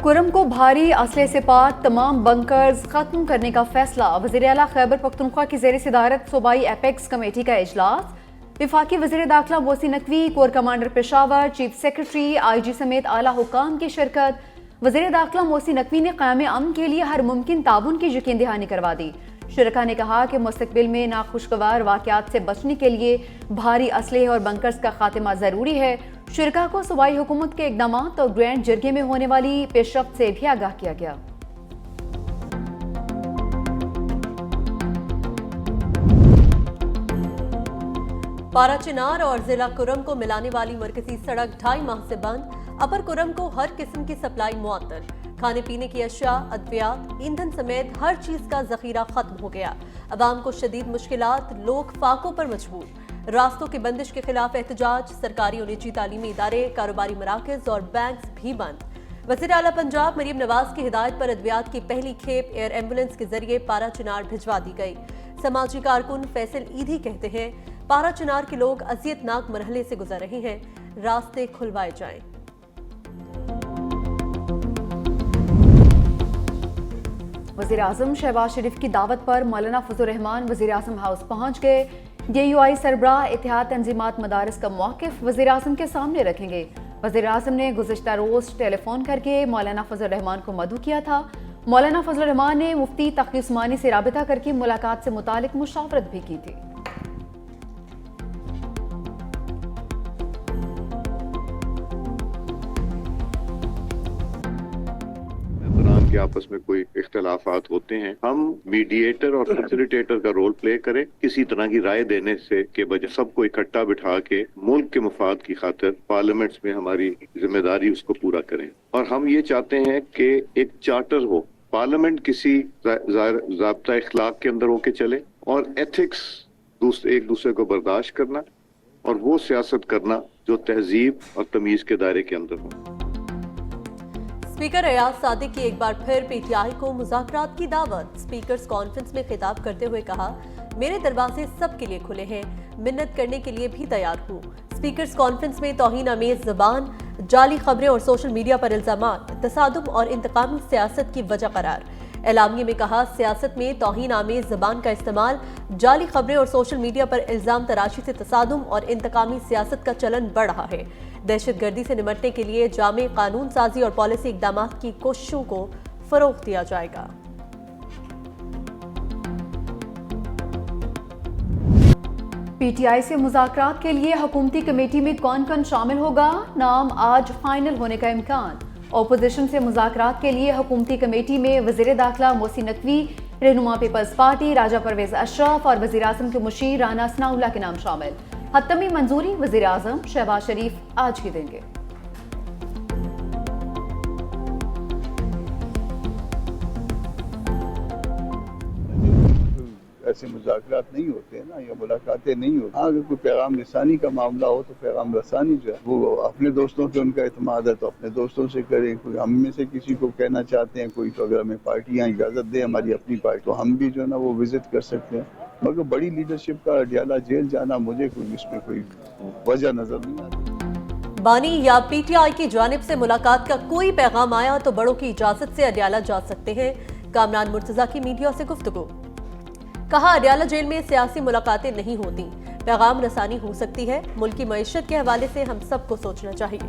कुरम को भारी असले से पाक तमाम बंकर्स खत्म करने का फैसला। वज़ीर आला खैबर पख्तूनख्वा की ज़ेर सदारत सूबाई एपेक्स कमेटी का इजलास। विफाकी वज़ीर दाखिला Mohsin Naqvi, core commander Peshawar, chief secretary, IG समेत आला हुकाम की शिरकत। वज़ीर दाखिला मोहसिन नकवी ने क़याम अमन के लिए हर मुमकिन ताबुन की यकीन दहानी करवा दी। शुरका ने कहा कि मुस्तकबिल में नाखुशगवार वाक़यात से बचने के लिए भारी असले और बंकर्स का खात्मा ज़रूरी है। शुरका को सूबाई हुकूमत के इकदाम और ग्रैंड जरगे में होने वाली पेशरफ्त से भी आगाह किया गया। पारा चिनार और जिला कुरम को मिलाने वाली मरकजी सड़क 2.5 माह से बंद। अपर कुरम को हर किस्म की सप्लाई मुअत्तल। खाने पीने की अशिया, अद्वियात, ईंधन समेत हर चीज का जखीरा खत्म हो गया। अवाम को शदीद मुश्किलात, लोग फाकों पर मजबूर। रास्तों की बंदिश के खिलाफ एहतजाज। सरकारी और निजी तालीमी इदारे, कारोबारी मराकज और बैंक भी बंद। वज़ीर आला पंजाब मरीम नवाज की हिदायत पर अद्वियात की पहली खेप एयर एम्बुलेंस के जरिए पारा चिनार भिजवा दी गई। समाजी कारकुन फैसल ईदी कहते हैं, पारा चिनार के लोग अजियतनाक मरहले से गुजर रहे हैं, रास्ते खुलवाए जाएं। वज़ीर आज़म शहबाज शरीफ की दावत पर मौलाना फजल रहमान वज़ीर आज़म हाउस पहुंच गए। DUI सरबराह इत्तेहाद तंजीमात मदारिस का मौक़िफ़ वज़ीर आज़म के सामने रखेंगे। वज़ीर आज़म ने गुज़िश्ता रोज़ टेलीफोन करके मौलाना फजल रहमान को मदऊ किया था। मौलाना फजल रहमान ने मुफ्ती तक़ी उस्मानी से राबिता करके मुलाकात से मुतालिक मुशावरत भी की थी। के आपस में कोई इख्तलाफात होते हैं, हम मीडिएटर और फैसिलिटेटर का रोल प्ले करें। किसी तरह की राय देने से के बजाय सबको इकट्ठा बिठा के मुल्क के मफाद की खातिर पार्लियामेंट्स में हमारी जिम्मेदारी उसको पूरा करें। और हम ये चाहते हैं कि एक चार्टर हो, पार्लियामेंट किसी ज़ाब्ता इखलाक के अंदर होके चले और एथिक्स एक दूसरे को बर्दाश्त करना और वो सियासत करना जो तहजीब और तमीज के दायरे के अंदर हो। स्पीकर अयाज सादिक की एक बार फिर PTI को मुज़ाकरात की दावत। स्पीकर्स कॉन्फ्रेंस में खिताब करते हुए कहा, मेरे दरवाजे सबके लिए खुले हैं, मिन्नत करने के लिए भी तैयार हूँ। स्पीकर्स कॉन्फ्रेंस में तौहीन आमेज ज़बान, जाली खबरें और सोशल मीडिया पर इल्जामात, तसादुम और इंतकामी सियासत की वजह करार। एलामिये में कहा, सियासत में तौहीन आमेज ज़बान का इस्तेमाल, जाली खबरें और सोशल मीडिया पर इल्जाम तराशी से तसादुम और इंतकामी सियासत का चलन बढ़ रहा है। दहशतगर्दी से निपटने के लिए जामे कानून साजी और पॉलिसी इकदाम की कोशिशों को फरोग दिया जाएगा। PTI से मुज़ाकरात के लिए हुकूमती कमेटी में कौन कौन शामिल होगा, नाम आज फाइनल होने का इम्कान। ओपोजिशन से मुज़ाकरात के लिए हुकूमती कमेटी में वज़ीर दाखिला मोहसिन नकवी, रहनुमा पीपल्स पार्टी राजा परवेज अशरफ और वज़ीर आज़म के मुशीर राना सनाउल्लाह के नाम शामिल। हत्तमी मंजूरी वज़ीर आज़म शहबाज शरीफ आज ही देंगे। ऐसे मुज़ाकरात नहीं होते हैं ना, या मुलाकातें नहीं होती। अगर कोई पैगाम रसानी का मामला हो तो पैगाम रसानी जो है वो अपने दोस्तों पे उनका एतमाद है तो अपने दोस्तों से करें। कोई हम में से किसी को कहना चाहते हैं कोई, तो अगर हमें पार्टियां इजाजत दे हमारी अपनी पार्टी, तो हम भी जो है ना वो विजिट कर सकते हैं। मगर बड़ी लीडरशिप का अडियाला जेल जाना, मुझे कोई इसमें कोई वजह नजर नहीं आती। बानी या PTI की जानिब से मुलाकात का कोई पैगाम आया तो बड़ों की इजाजत से अडियाला जा सकते हैं। कामरान मुर्तजा की मीडिया से गुफ्तगू। कहा, अडियाला जेल में सियासी मुलाकातें नहीं होती, पैगाम रसानी हो सकती है। मुल्क की मईशत के हवाले से हम सबको सोचना चाहिए।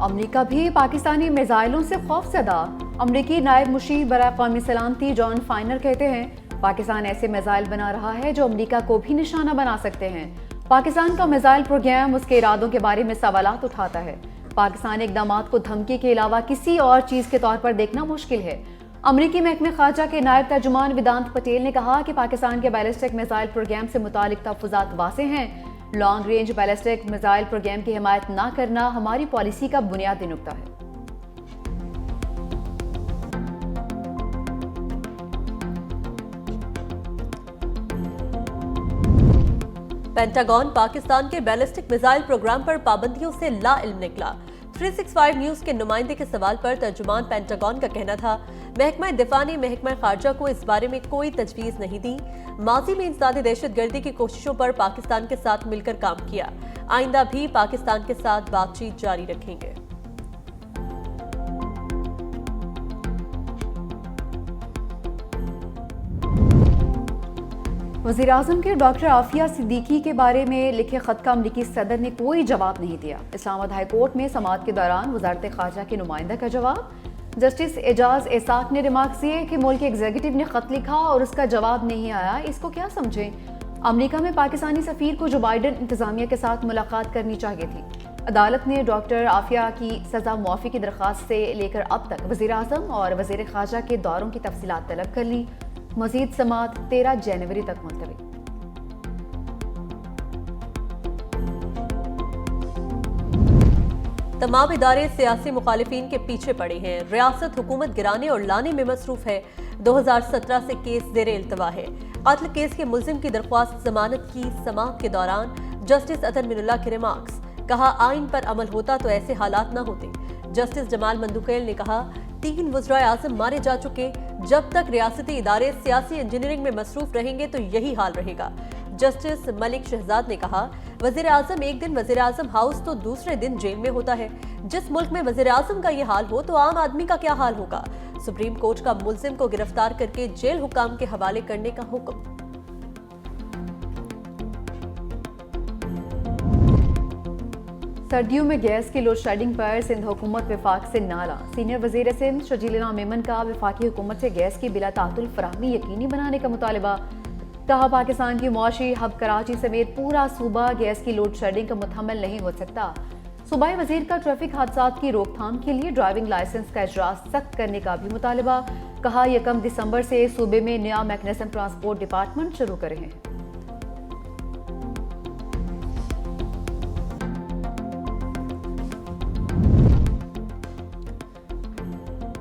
अमरीका भी पाकिस्तानी मिसाइलों से खौफजदा। अमरीकी नायब मुशीर बराए कौमी सलामती जॉन फाइनर कहते हैं, पाकिस्तान ऐसे मिसाइल बना रहा है जो अमरीका को भी निशाना बना सकते हैं। पाकिस्तान का मिसाइल प्रोग्राम उसके इरादों के बारे में सवालात उठाता है। पाकिस्तानी इक़दामात को धमकी के अलावा किसी और चीज़ के तौर पर देखना मुश्किल है। अमरीकी महकमे खारजा के नायब तर्जुमान वेदांत पटेल ने कहा कि पाकिस्तान के बैलिस्टिक मिसाइल प्रोग्राम से मुतालिक तहफ़्फ़ुज़ात वाज़ेह हैं। Long range ballistic missile programme की हिमायत न करना हमारी पॉलिसी का बुनियादी नुक्ता है। पेंटागन पाकिस्तान के बैलिस्टिक मिसाइल प्रोग्राम पर पाबंदियों से लाइल्म निकला। 365 न्यूज के नुमाइंदे के सवाल पर तर्जुमान पेंटागन का कहना था, महकमा दिफा ने महकमा खारजा को इस बारे में कोई तजवीज नहीं दी। माजी में इंसदादी दहशतगर्दी की कोशिशों पर पाकिस्तान के साथ मिलकर काम किया। आइंदा भी पाकिस्तान के साथ बातचीत जारी रखेंगे। वज़ीर-ए-आज़म के डॉक्टर आफिया सिद्दीकी के बारे में लिखे खत का अमरीकी सदर ने कोई जवाब नहीं दिया। इस्लामाबाद हाई कोर्ट में समाअत के दौरान वजारत खारजा के नुमाइंदा का जवाब। जस्टिस एजाज एसाक ने रिमार्क किए कि मुल्क के एग्जीक्यूटिव ने खत लिखा और उसका जवाब नहीं आया, इसको क्या समझें। अमेरिका में पाकिस्तानी सफीर को जो बाइडन इंतजामिया के साथ मुलाकात करनी चाहिए थी। अदालत ने डॉक्टर आफिया की सजा मुआफ़ी की दरख्वास्त से लेकर अब तक वज़ीर-ए-आज़म और वज़ीर खारजा के दौरों की तफसीलात तलब कर ली। मजीद समाअत 13 जनवरी तक मुलतवी। तमाम इदारे सियासी मुखालिफिन के पीछे पड़े हैं। रियासत हुकूमत गिराने और लाने में मसरूफ है। 2017 से केस ज़ेरे इल्तवा है। कत्ल केस के मुल्जिम की दरख्वास्त जमानत की समाअत के दौरान जस्टिस अतर मिनुल्लाह के रिमार्क्स। कहा, आइन पर अमल होता तो ऐसे हालात न होते। जस्टिस जमाल मंदुकैल ने कहा, 3 वज़राए आज़म मारे जा चुके। जब तक रियासती इदारे सियासी इंजीनियरिंग में मसरूफ रहेंगे तो यही हाल रहेगा। जस्टिस मलिक शहजाद ने कहा, वज़ीर आज़म एक दिन वज़ीर आज़म हाउस तो दूसरे दिन जेल में होता है। जिस मुल्क में वज़ीर आज़म का ये हाल हो तो आम आदमी का क्या हाल होगा। सुप्रीम कोर्ट का मुल्जिम को गिरफ्तार करके जेल हुकाम के हवाले करने का हुक्म। सर्दियों में गैस की लोड शेडिंग पर सिंध हुकूमत विफाक से नाला। सीनियर वज़ीर सिंध शजील मेमन का वफाकी हुकूमत से गैस की बिला तातुल फराहमी यकीनी बनाने का मुतालबा। कहा, पाकिस्तान की मुआशी हब कराची समेत पूरा सूबा गैस की लोड शेडिंग का मुतहम्मिल नहीं हो सकता। सूबाई वजीर का ट्रैफिक हादसात की रोकथाम के लिए ड्राइविंग लाइसेंस का इजरास सख्त करने का भी मुतालबा। कहा, 1 दिसंबर से सूबे में नया मैकेनिज्म ट्रांसपोर्ट डिपार्टमेंट शुरू कर रहे हैं।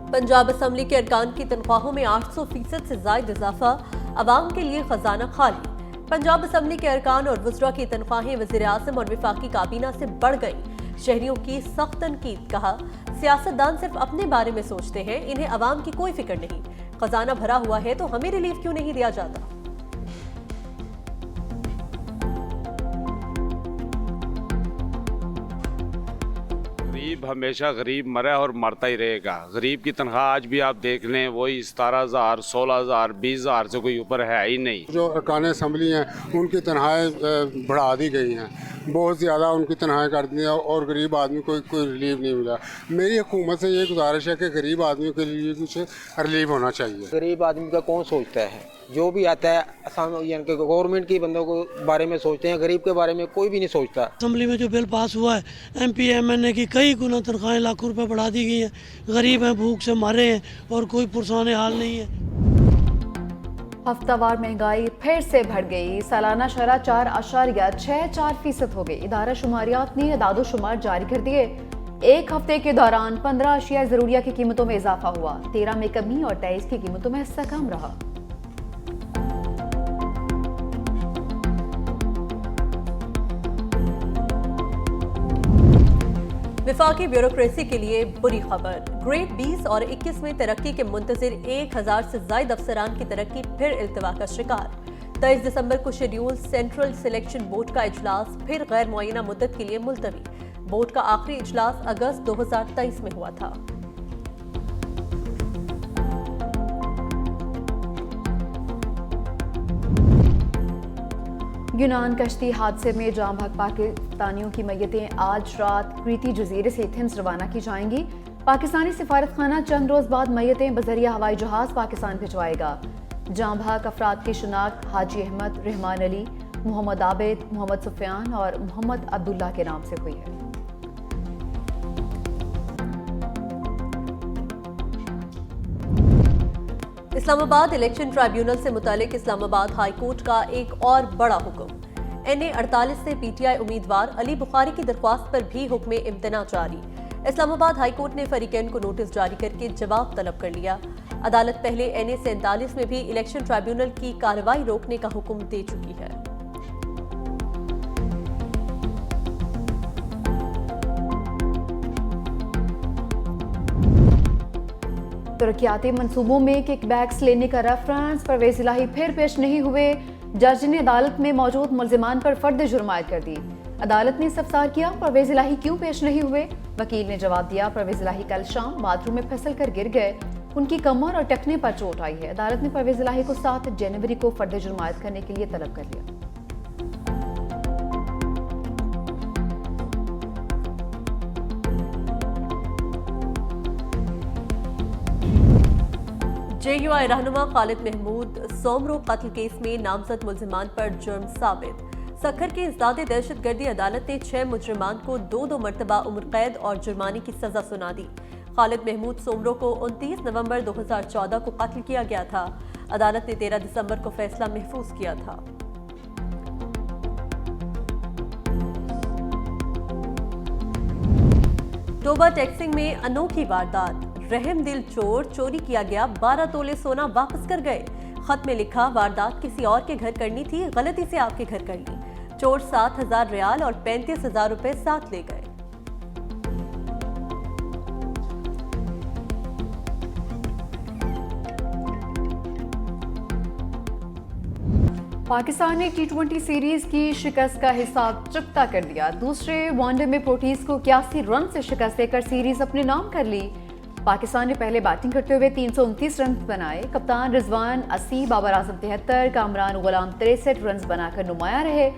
पंजाब असम्बली के अरकान की तनख्वाहों में 800% से ज्यादा इजाफा। अवाम के लिए खजाना खाली। पंजाब असम्बली के अरकान और वज़रा की तनख्वाहें वज़ीर आज़म और वफाकी काबीना से बढ़ गईं। शहरियों की सख्त तनकीद। कहा, सियासतदान सिर्फ अपने बारे में सोचते हैं, इन्हें अवाम की कोई फिक्र नहीं। खजाना भरा हुआ है तो हमें रिलीफ क्यों नहीं दिया जाता। गरीब हमेशा गरीब मरा और मरता ही रहेगा। गरीब की तनख्वाह आज भी आप देख लें वही 17,000, 16,000, 20,000 से कोई ऊपर है ही नहीं। जो अरकान असम्बली हैं उनकी तनख्वाहें बढ़ा दी गई हैं, बहुत ज़्यादा उनकी तनख्वाहें कर दी और गरीब आदमी को कोई रिलीफ नहीं मिला। मेरी हुकूमत से ये गुजारिश है कि गरीब आदमी के लिए कुछ रिलीफ होना चाहिए। गरीब आदमी का कौन सोचता है, जो भी आता है यानी कि गवर्नमेंट के बंदों के बारे में सोचते हैं, गरीब के बारे में कोई भी नहीं सोचता। असम्बली में जो बिल पास हुआ है MP MNA की कई गुना तनख्वाहें लाखों रुपए बढ़ा दी गई हैं। गरीब हैं, भूख से मरे हैं और कोई पुरसाने हाल नहीं है। हफ्तावार महंगाई फिर से बढ़ गई। सालाना शरह 4.64% हो गई। इदारा शुमारियात ने अदाद-ओ-शुमार जारी कर दिए। एक हफ्ते के दौरान 15 अशिया ज़रूरिया की कीमतों में इजाफा हुआ। 13 में कमी और 23 की कीमतों में हिस्सा कम रहा। विफाकी ब्यूरोक्रेसी के लिए बुरी खबर। ग्रेड 20 और 21 में तरक्की के मुंतजिर 1000 से ज्यादा अफसरान की तरक्की फिर इल्तवा का शिकार। 23 दिसंबर को शेड्यूल सेंट्रल सिलेक्शन बोर्ड का इजलास फिर गैर मुअय्यना मुद्दत के लिए मुलतवी। बोर्ड का आखिरी इजलास अगस्त 2023 में हुआ था। यूनान कश्ती हादसे में जाम बहक पाकिस्तानियों की मैयतें आज रात क्रीती जजीरे से एथेंस रवाना की जाएंगी। पाकिस्तानी सिफारत खाना चंद रोज बाद मैयतें बजरिया हवाई जहाज पाकिस्तान भिजवाएगा। जाम बहक अफराद की शिनाख्त हाजी अहमद, रहमान अली, मोहम्मद आबिद, मोहम्मद सुफियान और मोहम्मद अब्दुल्ला के नाम से हुई है। इस्लामाबाद इलेक्शन ट्राइब्यूनल से मुतालिक इस्लामाबाद हाई कोर्ट का एक और बड़ा हुक्म। NA 48 से PTI उम्मीदवार अली बुखारी की दरख्वास्त पर भी हुक्म इम्तना जारी। इस्लामाबाद हाई कोर्ट ने फरीकैन को नोटिस जारी करके जवाब तलब कर लिया। अदालत पहले NA 47 में भी इलेक्शन ट्राइब्यूनल की कार्रवाई रोकने का हुक्म दे चुकी है। तरक्याती मंसूबों में किकबैक्स लेने का रेफरेंस, परवेज इलाही फिर पेश नहीं हुए। जज ने अदालत में मौजूद मुल्जिमान पर फर्द जुर्म आयद कर दी। अदालत ने इस्तफसार किया, परवेज इलाही क्यों पेश नहीं हुए। वकील ने जवाब दिया, परवेज इलाही कल शाम बाथरूम में फिसल कर गिर गए, उनकी कमर और टखने पर चोट आई है। अदालत ने परवेज इलाही को 7 जनवरी को फर्द जुर्म आयद करने के लिए तलब कर लिया। JUI रहनुमा खालिद महमूद सोमरो कत्ल केस में नामजद मुल्जिमान पर जुर्म साबित। सखर की इंसदादे दहशतगर्दी अदालत ने 6 मुजरिमान को 2-2 मरतबा उम्र कैद और जुर्माने की सजा सुना दी। खालिद महमूद सोमरो को 29 नवंबर 2014 को कत्ल किया गया था। अदालत ने 13 दिसंबर को फैसला महफूज किया था। टोबा टैक्सिंग में अनोखी वारदात, रहमदिल चोर चोरी किया गया 12 तोले सोना वापस कर गए। खत में लिखा, वारदात किसी और के घर करनी थी, गलती से आपके घर कर ली। चोर 7,000 रियाल और 35,000 रुपए साथ ले गए। पाकिस्तान ने T20 सीरीज की शिकस्त का हिसाब चुकता कर दिया। दूसरे वनडे में प्रोटीज को 81 रन से शिकस्त देकर सीरीज अपने नाम कर ली। पाकिस्तान ने पहले बैटिंग करते हुए 329 रन बनाए। कप्तान रिजवान 80, बाबर आजम 73, कामरान गुलाम 63 रन बनाकर नुमाया रहे।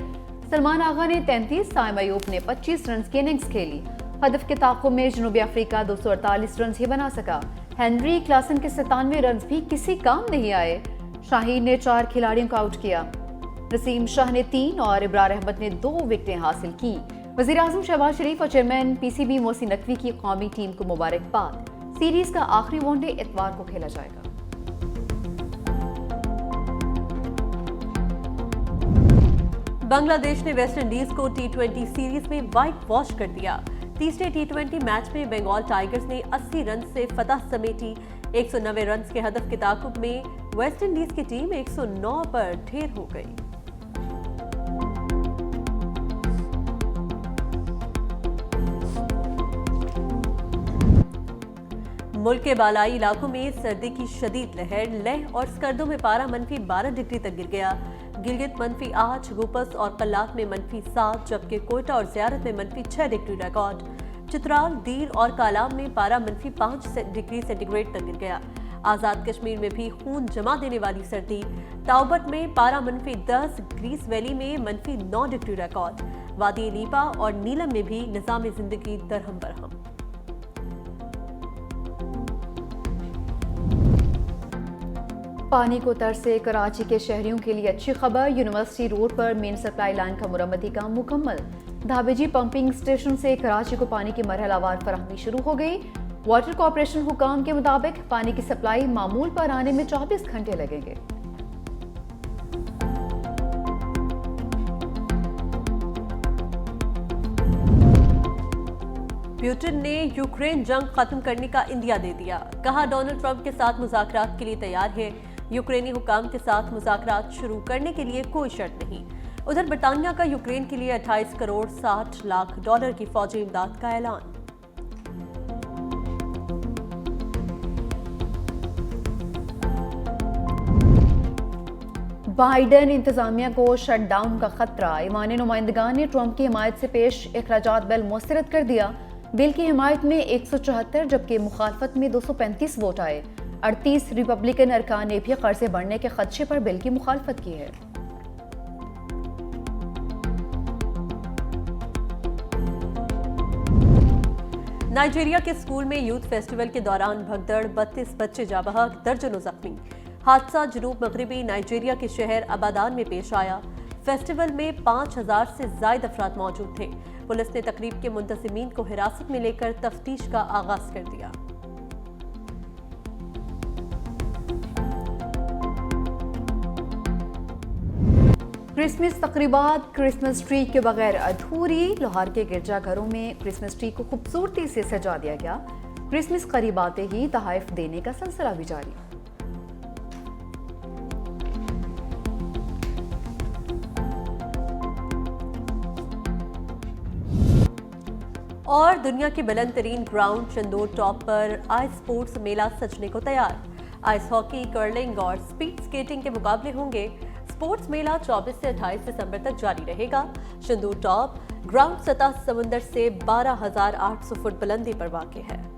सलमान आगा ने 33, साइम अयूब ने 25 रन की इनिंग्स खेली। हदफ के ताक़ुब में जनूबी अफ्रीका 248 रन ही बना सका। हेनरी क्लासन के 97 रन भी किसी काम नहीं आए। शाहीन ने 4 खिलाड़ियों को आउट किया। नसीम शाह ने 3 और इब्रार अहमद ने 2 विकेटें हासिल की। वज़ीर आज़म शहबाज शरीफ और चेयरमैन PCB मोहसिन नकवी की कौमी टीम को मुबारकबाद। सीरीज का आखिरी वनडे इतवार को खेला जाएगा। बांग्लादेश ने वेस्ट इंडीज को T20 सीरीज में व्हाइट वॉश कर दिया। तीसरे T20 मैच में बंगाल टाइगर्स ने 80 रन से फतह समेटी। 190 रन के हदफ के ताकुब में वेस्ट इंडीज की टीम 109 पर ढेर हो गई। मुल्क के बालाई इलाकों में सर्दी की शदीद लहर, लेह और स्कर्दो में पारा -12 डिग्री तक गिर गया। गिलगित -8, गुपस और कल्लात में -7, जबकि कोयटा और ज़ियारत में -6 डिग्री रिकॉर्ड। चित्राल, दीर और कालाम में पारा -5 डिग्री सेंटीग्रेड तक गिर गया। आज़ाद कश्मीर में भी खून जमा देने वाली सर्दी। ताउबट में पारा -10, ग्रीस वैली में -9 डिग्री रिकॉर्ड। वादी नीपा और नीलम में भी निज़ाम जिंदगी दरहम बरहम। पानी को तरसे कराची के शहरियों के लिए अच्छी खबर। यूनिवर्सिटी रोड पर मेन सप्लाई लाइन का मुरम्मती काम मुकम्मल। धाबेजी पंपिंग स्टेशन से कराची को पानी की मरहलावार फराहमी शुरू हो गई। वाटर कॉर्पोरेशन हुकाम के मुताबिक पानी की सप्लाई मामूल पर आने में 24 घंटे लगेंगे। पुतिन ने यूक्रेन जंग खत्म करने का इंदिया दे दिया। कहा, डोनाल्ड ट्रंप के साथ मुज़ाकरात के लिए तैयार है। यूक्रेनी हुकाम के साथ मुज़ाकरात शुरू करने के लिए कोई शर्त नहीं। उधर बरतानिया का यूक्रेन के लिए 28 करोड़ 60 लाख डॉलर की फौजी इमदाद का ऐलान। बाइडन इंतजामिया को शटडाउन का खतरा। ईमानी नुमाइंदगान ने ट्रंप की हिमायत से पेश अखराजात बिल मुस्तरद कर दिया। बिल की हिमायत में 174 जबकि मुखालफत में 235 वोट आए। 38 रिपब्लिकन अरकान ने भी कर्जे बढ़ने के खदशे पर बिल की मुखालफत की है। नाइजीरिया के स्कूल में यूथ फेस्टिवल के दौरान भगदड़, 32 बच्चे जाँ बहक, दर्जनों जख्मी। हादसा जनूब मगरबी नाइजीरिया के शहर अबादान में पेश आया। फेस्टिवल में 5000 से ज्यादा अफराद मौजूद थे। पुलिस ने तकरीब के मुंतजिमीन को हिरासत में लेकर तफ्तीश का आगाज कर दिया। क्रिसमस तकरीबात क्रिसमस ट्री के बगैर अधूरी। लाहौर के गिरजाघरों में क्रिसमस ट्री को खूबसूरती से सजा दिया गया। क्रिसमस करीब आते ही तोहफे देने का सिलसिला भी जारी। और दुनिया के बुलंद तरीन ग्राउंड चंदोर टॉप पर आइस स्पोर्ट्स मेला सजने को तैयार। आइस हॉकी, कर्लिंग और स्पीड स्केटिंग के मुकाबले होंगे। स्पोर्ट्स मेला 24 से 28 दिसंबर तक जारी रहेगा। चंदोर टॉप ग्राउंड सतह समुंदर से 12,800 फुट बुलंदी पर वाक़ है।